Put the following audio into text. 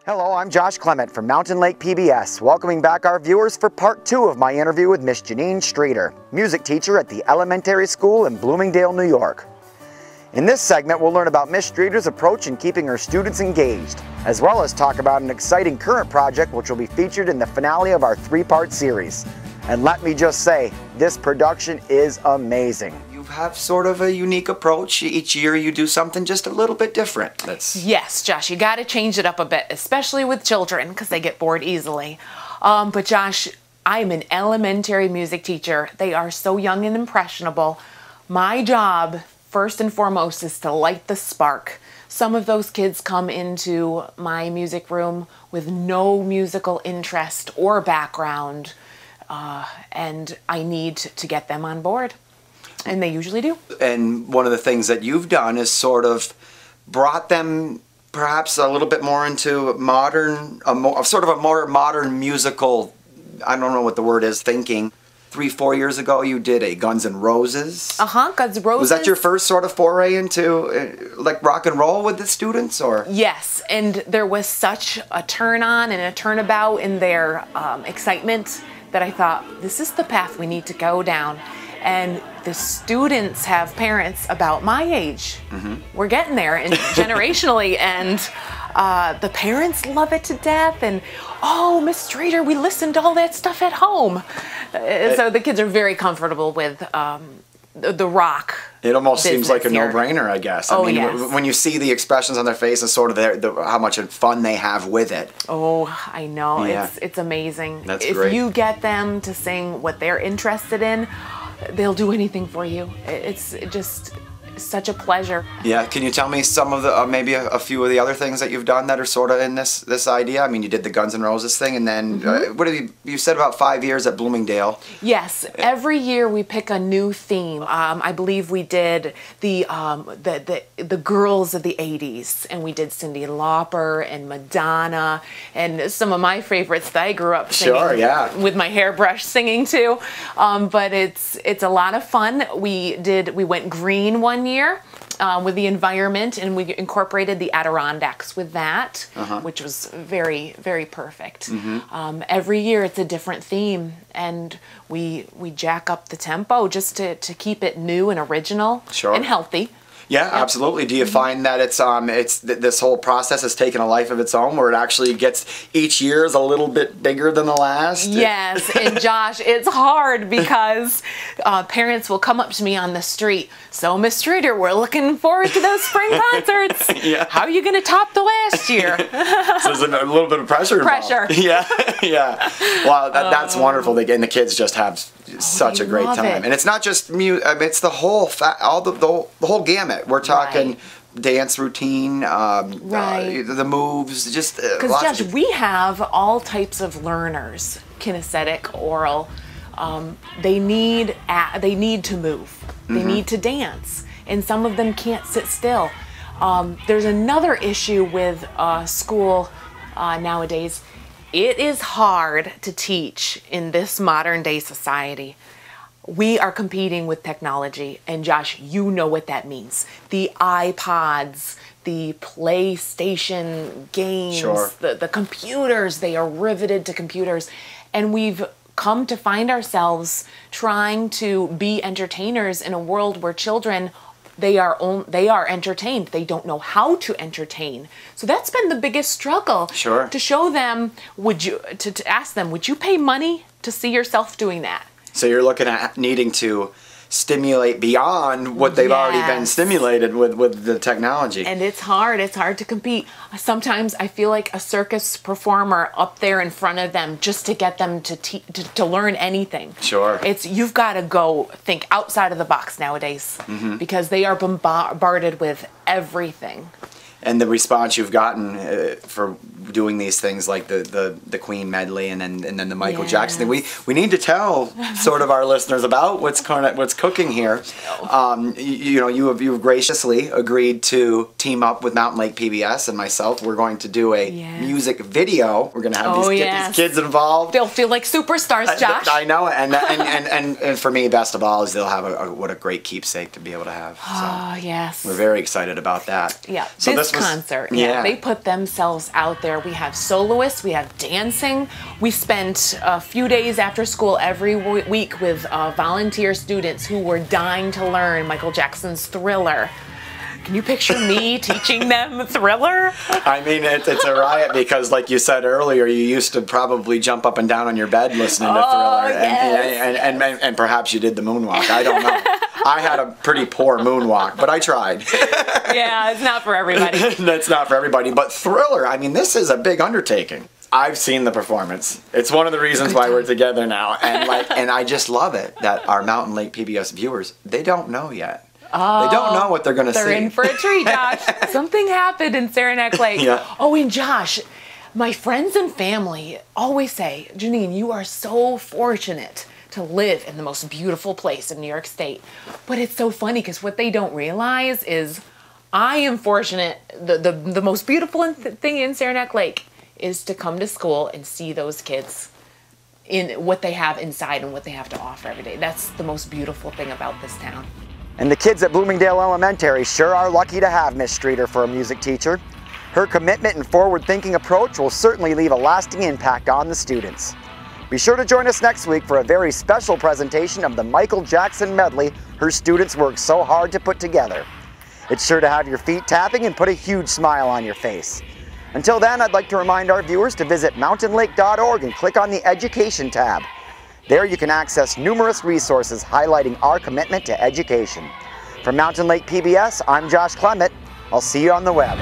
Hello, I'm Josh Clement from Mountain Lake PBS, welcoming back our viewers for part 2 of my interview with Miss Janeen Streeter, music teacher at the elementary school in Bloomingdale, New York. In this segment, we'll learn about Miss Streeter's approach in keeping her students engaged, as well as talk about an exciting current project which will be featured in the finale of our 3-part series. And let me just say, this production is amazing. You have sort of a unique approach. Each year you do something just a little bit different. Yes, Josh, you got to change it up a bit, especially with children because they get bored easily. But Josh, I'm an elementary music teacher. They are so young and impressionable. My job, first and foremost, is to light the spark. Some of those kids come into my music room with no musical interest or background, and I need to get them on board. And they usually do. And one of the things that you've done is sort of brought them perhaps a little bit more into modern, sort of a more modern musical, I don't know what the word is, thinking. 3-4 years ago you did a Guns N' Roses. Guns N' Roses. Was that your first sort of foray into like rock and roll with the students, or? Yes, and there was such a turn on and a turnabout in their excitement that I thought, this is the path we need to go down. And the students have parents about my age. We're getting there, and generationally, and the parents love it to death. And oh, Miss Streeter, we listened to all that stuff at home. So the kids are very comfortable with the rock. It almost seems like a no-brainer, I guess. I mean, yes. When you see the expressions on their face and sort of how much fun they have with it. Oh, I know. Yeah. It's amazing. That's great. If you get them to sing what they're interested in, they'll do anything for you. It's just such a pleasure. Yeah, can you tell me some of the, maybe a few of the other things that you've done that are sort of in this idea? I mean, you did the Guns N' Roses thing, and then what have you said about 5 years at Bloomingdale? Yes, every year we pick a new theme. I believe we did the girls of the 80s, and we did Cyndi Lauper and Madonna, and some of my favorites that I grew up singing with my hairbrush singing too. But it's a lot of fun. We went green one year with the environment, and we incorporated the Adirondacks with that, which was very, very perfect. Every year it's a different theme, and we jack up the tempo just to keep it new and original and healthy. Yeah, absolutely. Do you find that this whole process has taken a life of its own, where it actually gets, each year is a little bit bigger than the last? Yes, and Josh, it's hard because parents will come up to me on the street. So, Miss Streeter, we're looking forward to those spring concerts. How are you going to top the last year? So there's a little bit of pressure involved. Yeah. Well, that's wonderful. And the kids just have such a great time. And it's not just music, it's the whole, the whole gamut. We're talking dance routine, the moves, just because Josh, we have all types of learners, kinesthetic, oral. They need to move. They need to dance, and some of them can't sit still. There's another issue with school nowadays. It is hard to teach in this modern day society. We are competing with technology, and Josh, you know what that means. The iPods, the PlayStation games, the computers, they are riveted to computers. And we've come to find ourselves trying to be entertainers in a world where children, they are entertained. They don't know how to entertain. So that's been the biggest struggle. To show them, to ask them, would you pay money to see yourself doing that? So you're looking at needing to stimulate beyond what they've already been stimulated with the technology. And it's hard to compete. Sometimes I feel like a circus performer up there in front of them just to get them to learn anything. You've got to go think outside of the box nowadays, because they are bombarded with everything. And the response you've gotten for doing these things like the Queen medley and then the Michael Jackson thing, we need to tell sort of our listeners about what's cooking here. You have graciously agreed to team up with Mountain Lake PBS and myself. We're going to do a music video. We're going to have these kids involved. They'll feel like superstars, Josh. I know, and for me, best of all, is they'll have what a great keepsake to be able to have. So we're very excited about that. So this concert, they put themselves out there where we have soloists, we have dancing. We spent a few days after school every week with volunteer students who were dying to learn Michael Jackson's Thriller. Can you picture me teaching them Thriller? I mean, it's a riot because, like you said earlier, you used to probably jump up and down on your bed listening to Thriller, yes. and perhaps you did the moonwalk. I don't know. I had a pretty poor moonwalk, but I tried. Yeah, it's not for everybody. That's not for everybody. But Thriller, I mean, this is a big undertaking. I've seen the performance. It's one of the reasons why we're together now, and I just love it that our Mountain Lake PBS viewers, they don't know yet. Oh, they don't know what they're going to see. They're in for a treat, Josh. Something happened in Saranac Lake. Yeah. Oh, and Josh, my friends and family always say, Janeen, you are so fortunate to live in the most beautiful place in New York State. But it's so funny because what they don't realize is I am fortunate. The most beautiful thing in Saranac Lake is to come to school and see those kids in what they have inside and what they have to offer every day. That's the most beautiful thing about this town. And the kids at Bloomingdale Elementary sure are lucky to have Miss Streeter for a music teacher. Her commitment and forward-thinking approach will certainly leave a lasting impact on the students. Be sure to join us next week for a very special presentation of the Michael Jackson medley her students worked so hard to put together. It's sure to have your feet tapping and put a huge smile on your face. Until then, I'd like to remind our viewers to visit mountainlake.org and click on the Education tab. There you can access numerous resources highlighting our commitment to education. From Mountain Lake PBS, I'm Josh Clement. I'll see you on the web.